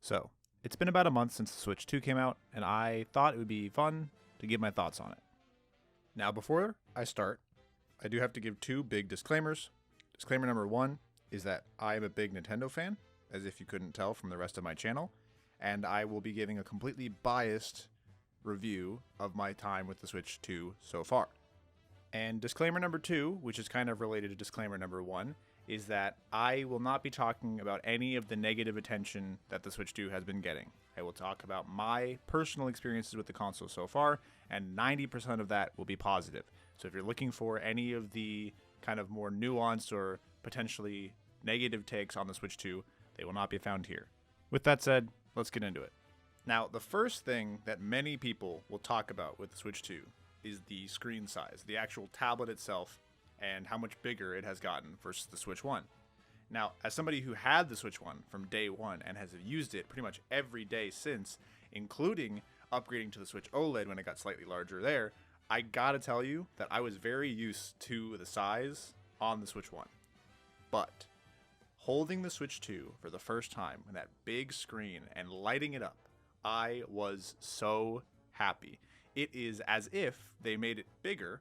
So, it's been about a month since the Switch 2 came out, and I thought it would be fun to give my thoughts on it. Now, before I start, I do have to give two big disclaimers. Disclaimer number one is that I am a big Nintendo fan, as if you couldn't tell from the rest of my channel, and I will be giving a completely biased review of my time with the Switch 2 so far. And disclaimer number two, which is kind of related to disclaimer number one, is that I will not be talking about any of the negative attention that the Switch 2 has been getting. I will talk about my personal experiences with the console so far, and 90% of that will be positive. So if you're looking for any of the kind of more nuanced or potentially negative takes on the Switch 2, they will not be found here. With that said, let's get into it. Now, the first thing that many people will talk about with the Switch 2 is the screen size, the actual tablet itself, and how much bigger it has gotten versus the Switch 1. Now, as somebody who had the Switch 1 from day one and has used it pretty much every day since, including upgrading to the Switch OLED when it got slightly larger there, I gotta tell you that I was very used to the size on the Switch 1. But holding the Switch 2 for the first time with that big screen and lighting it up, I was so happy. It is as if they made it bigger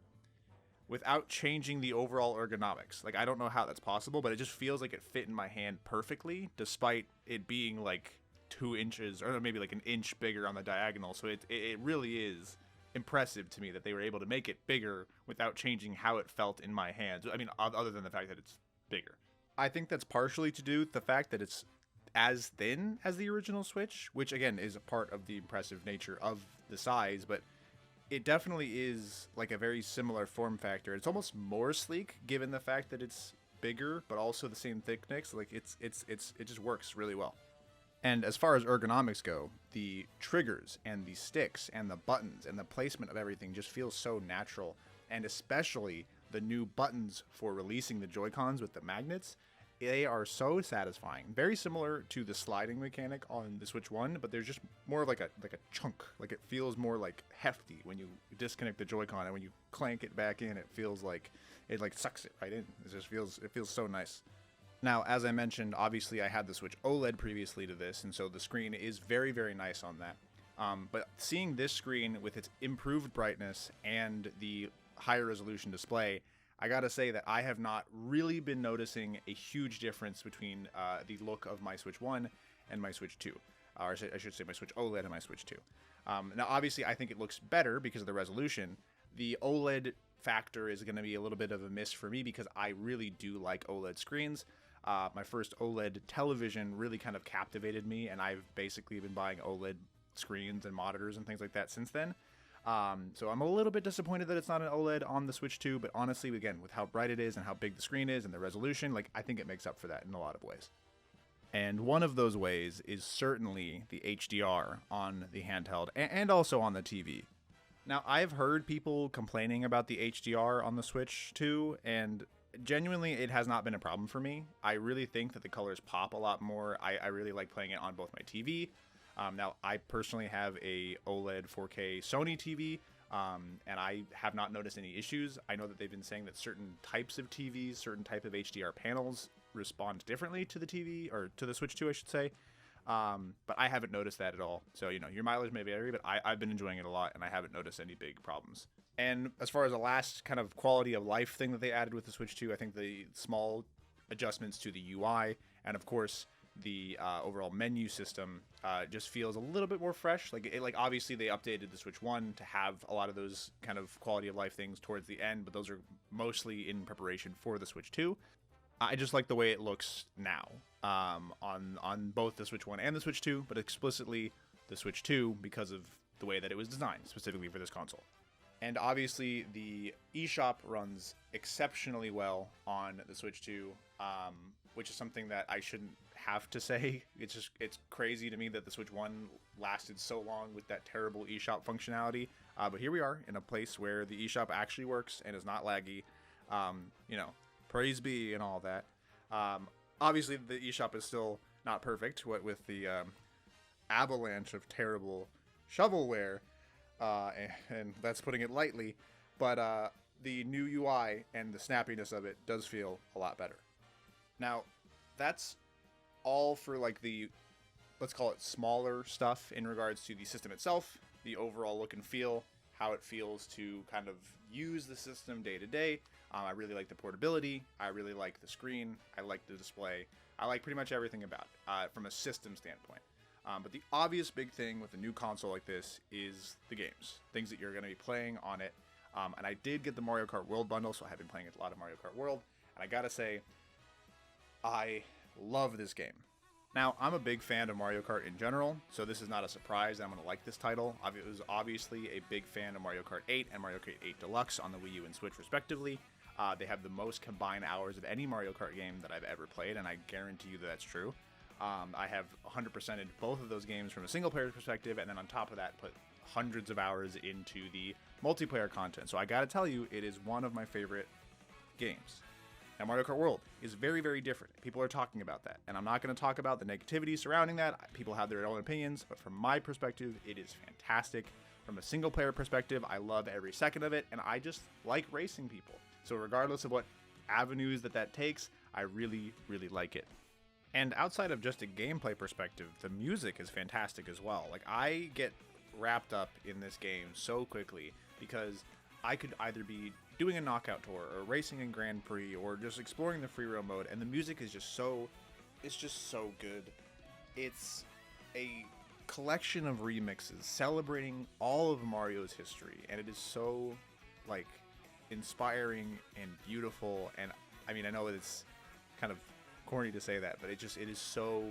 without changing the overall ergonomics. Like, I don't know how that's possible, but it just feels like it fit in my hand perfectly, despite it being like 2 inches, or maybe like an inch bigger on the diagonal. So it really is impressive to me that they were able to make it bigger without changing how it felt in my hands. I mean, other than the fact that it's bigger. I think that's partially to do with the fact that it's as thin as the original Switch, which again is a part of the impressive nature of the size, but it definitely is like a very similar form factor. It's almost more sleek given the fact that it's bigger, but also the same thickness. Like it just works really well. And as far as ergonomics go, the triggers and the sticks and the buttons and the placement of everything just feels so natural. And especially the new buttons for releasing the Joy-Cons with the magnets, they are so satisfying. Very similar to the sliding mechanic on the Switch 1, but there's just more of like a chunk. Like it feels more like hefty when you disconnect the Joy-Con, and when you clank it back in, it feels like it like sucks it right in. It feels so nice. Now, as I mentioned, obviously I had the Switch OLED previously to this, and so the screen is very, very nice on that. But seeing this screen with its improved brightness and the higher resolution display, I gotta say that I have not really been noticing a huge difference between the look of my Switch 1 and my Switch 2. Or I should say my Switch OLED and my Switch 2. Now, obviously, I think it looks better because of the resolution. The OLED factor is going to be a little bit of a miss for me because I really do like OLED screens. My first OLED television really kind of captivated me, and I've basically been buying OLED screens and monitors and things like that since then. So I'm a little bit disappointed that it's not an OLED on the Switch 2, but honestly, again, with how bright it is and how big the screen is and the resolution, like I think it makes up for that in a lot of ways. And one of those ways is certainly the HDR on the handheld and also on the TV. Now, I've heard people complaining about the HDR on the Switch 2, and genuinely, it has not been a problem for me. I really think that the colors pop a lot more. I really like playing it on both my TV. Now, I personally have a OLED 4K Sony TV, and I have not noticed any issues. I know that they've been saying that certain types of TVs, certain type of HDR panels respond differently to the TV, or to the Switch 2, I should say. But I haven't noticed that at all. So, your mileage may vary, but I've been enjoying it a lot, and I haven't noticed any big problems. And as far as the last kind of quality of life thing that they added with the Switch 2, I think the small adjustments to the UI, and of course, the overall menu system just feels a little bit more fresh. Like obviously they updated the Switch 1 to have a lot of those kind of quality of life things towards the end, but those are mostly in preparation for the Switch 2. I just like the way it looks now on both the Switch 1 and the Switch 2, but explicitly the Switch 2 because of the way that it was designed specifically for this console. And obviously the eShop runs exceptionally well on the Switch 2, which is something that I shouldn't have to say. It's crazy to me that the Switch 1 lasted so long with that terrible eShop functionality. But here we are in a place where the eShop actually works and is not laggy. Praise be and all that. Obviously the eShop is still not perfect with the avalanche of terrible shovelware. And that's putting it lightly, but the new UI and the snappiness of it does feel a lot better. Now, that's all for like the let's call it smaller stuff in regards to the system itself, the overall look and feel, how it feels to kind of use the system day to day. I really like the portability. I really like the screen. I like the display. I like pretty much everything about it from a system standpoint. But the obvious big thing with a new console like this is the games, things that you're going to be playing on it. And I did get the Mario Kart World bundle, so I have been playing a lot of Mario Kart World. And I gotta say, I love this game. Now, I'm a big fan of Mario Kart in general, so this is not a surprise that I'm going to like this title. I was obviously a big fan of Mario Kart 8 and Mario Kart 8 Deluxe on the Wii U and Switch, respectively. They have the most combined hours of any Mario Kart game that I've ever played, and I guarantee you that that's true. I have 100%ed both of those games from a single-player perspective, and then on top of that, put hundreds of hours into the multiplayer content. So I gotta tell you, it is one of my favorite games. Now, Mario Kart World is very, very different. People are talking about that, and I'm not going to talk about the negativity surrounding that. People have their own opinions, but from my perspective, it is fantastic. From a single-player perspective, I love every second of it, and I just like racing people. So regardless of what avenues that takes, I really, really like it. And outside of just a gameplay perspective, the music is fantastic as well. Like, I get wrapped up in this game so quickly because I could either be doing a knockout tour or racing in Grand Prix or just exploring the free roam mode, and the music is just so good. It's a collection of remixes celebrating all of Mario's history, and it is so like inspiring and beautiful. And I mean, I know it's kind of corny to say that, but it is so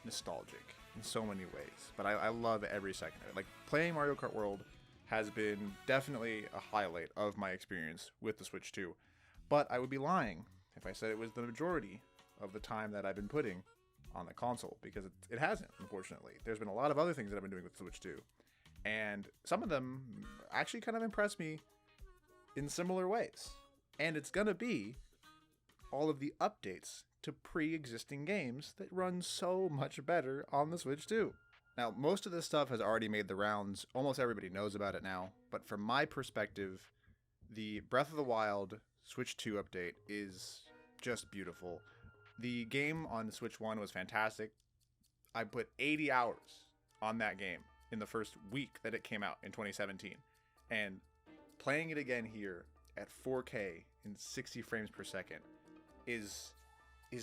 nostalgic in so many ways. But I love every second of it. Like, playing Mario Kart World has been definitely a highlight of my experience with the Switch 2. But I would be lying if I said it was the majority of the time that I've been putting on the console, because it hasn't, unfortunately. There's been a lot of other things that I've been doing with the Switch 2, and some of them actually kind of impress me in similar ways. And it's gonna be all of the updates to pre-existing games that run so much better on the Switch 2. Now, most of this stuff has already made the rounds. Almost everybody knows about it now. But from my perspective, the Breath of the Wild Switch 2 update is just beautiful. The game on Switch 1 was fantastic. I put 80 hours on that game in the first week that it came out in 2017. And playing it again here at 4K in 60 frames per second is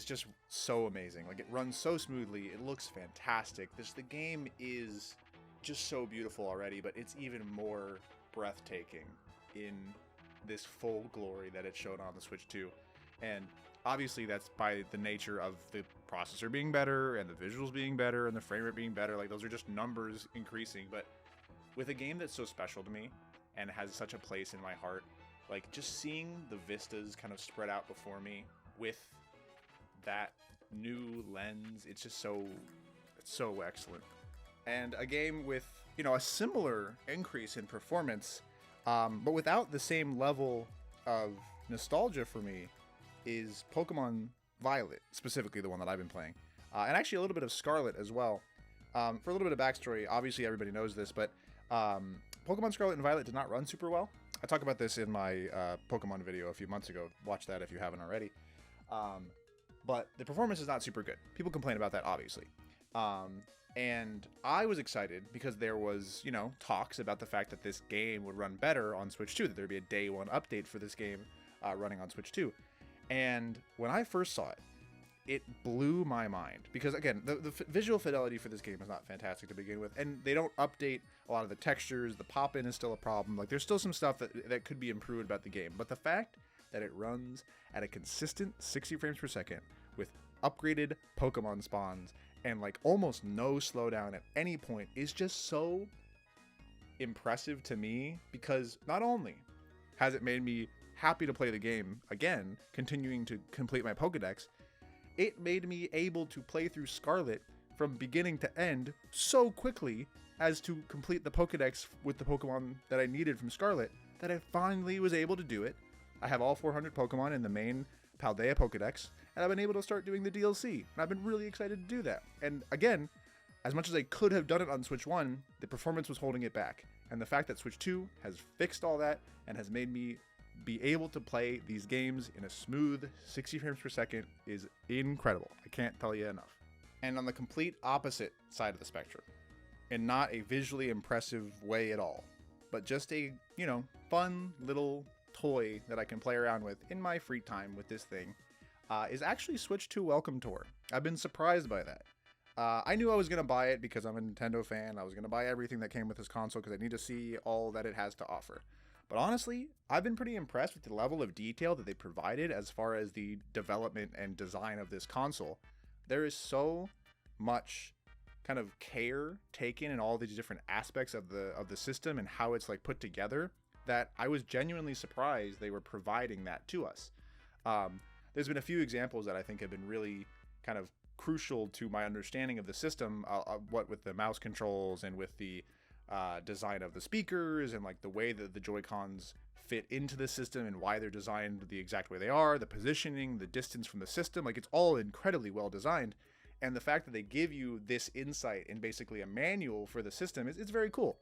just so amazing. Like, it runs so smoothly, it looks fantastic. The game is just so beautiful already, but it's even more breathtaking in this full glory that it showed on the Switch 2. And obviously that's by the nature of the processor being better and the visuals being better and the frame rate being better. Like, those are just numbers increasing. But with a game that's so special to me and has such a place in my heart, like, just seeing the vistas kind of spread out before me with that new lens, it's so excellent. And a game with, you know, a similar increase in performance, but without the same level of nostalgia for me, is Pokemon Violet, specifically the one that I've been playing, and actually a little bit of Scarlet as well. For a little bit of backstory, obviously everybody knows this, but Pokemon Scarlet and Violet did not run super well. I talked about this in my Pokemon video a few months ago. Watch that if you haven't already. But the performance is not super good. People complain about that, obviously. And I was excited because there was, you know, talks about the fact that this game would run better on Switch 2, that there'd be a day one update for this game running on Switch 2. And when I first saw it, it blew my mind. Because, again, the visual fidelity for this game is not fantastic to begin with. And they don't update a lot of the textures. The pop-in is still a problem. Like, there's still some stuff that could be improved about the game. But the fact that it runs at a consistent 60 frames per second with upgraded Pokemon spawns and like almost no slowdown at any point is just so impressive to me, because not only has it made me happy to play the game again, continuing to complete my Pokedex, it made me able to play through Scarlet from beginning to end so quickly as to complete the Pokedex with the Pokemon that I needed from Scarlet, that I finally was able to do it. I have all 400 Pokemon in the main Paldea Pokedex, and I've been able to start doing the DLC, and I've been really excited to do that. And again, as much as I could have done it on Switch 1, the performance was holding it back. And the fact that Switch 2 has fixed all that and has made me be able to play these games in a smooth 60 frames per second is incredible. I can't tell you enough. And on the complete opposite side of the spectrum, and not a visually impressive way at all, but just a, fun little toy that I can play around with in my free time with this thing, is actually Switch 2 Welcome Tour. I've been surprised by that. I knew I was going to buy it because I'm a Nintendo fan. I was going to buy everything that came with this console because I need to see all that it has to offer. But honestly, I've been pretty impressed with the level of detail that they provided as far as the development and design of this console. There is so much kind of care taken in all these different aspects of the system and how it's like put together that I was genuinely surprised they were providing that to us. There's been a few examples that I think have been really kind of crucial to my understanding of the system, what with the mouse controls and with the design of the speakers and like the way that the Joy-Cons fit into the system and why they're designed the exact way they are, the positioning, the distance from the system, like it's all incredibly well designed. And the fact that they give you this insight in basically a manual for the system it's very cool.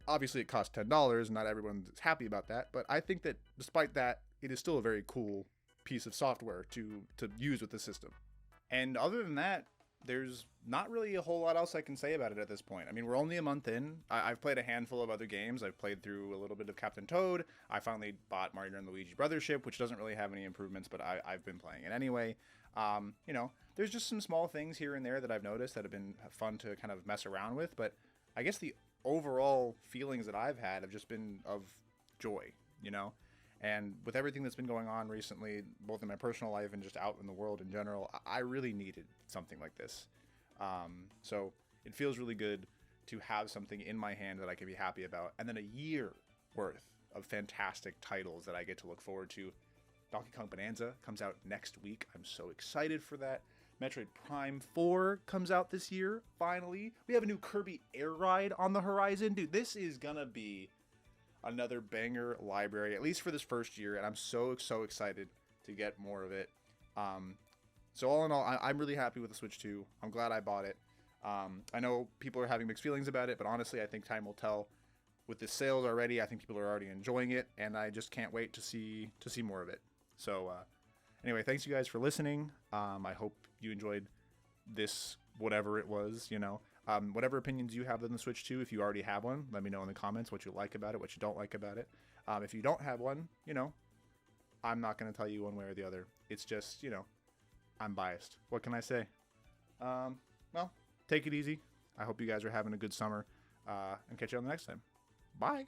Obviously it costs $10, not everyone's happy about that, but I think that despite that, it is still a very cool piece of software to use with the system. And other than that, there's not really a whole lot else I can say about it at this point. I mean, we're only a month in. I've played a handful of other games. I've played through a little bit of Captain Toad. I finally bought Mario and Luigi Brothership, which doesn't really have any improvements, but I've been playing it anyway. There's just some small things here and there that I've noticed that have been fun to kind of mess around with. But I guess the overall feelings that I've had have just been of joy, And with everything that's been going on recently, both in my personal life and just out in the world in general, I really needed something like this. So it feels really good to have something in my hand that I can be happy about. And then a year worth of fantastic titles that I get to look forward to. Donkey Kong Bonanza comes out next week. I'm so excited for that. Metroid Prime 4 comes out this year, finally. We have a new Kirby Air Ride on the horizon. Dude, this is gonna be another banger library, at least for this first year, and I'm so excited to get more of it. So all in all, I'm really happy with the Switch 2. I'm glad I bought it. I know people are having mixed feelings about it, but honestly, I think time will tell. With the sales already, I think people are already enjoying it, and I just can't wait to see more of it. So anyway, thanks you guys for listening. I hope you enjoyed this, whatever it was, whatever opinions you have on the Switch 2, if you already have one, let me know in the comments what you like about it, what you don't like about it. If you don't have one, I'm not going to tell you one way or the other. It's just, I'm biased. What can I say? Well, take it easy. I hope you guys are having a good summer, and catch you on the next time. Bye.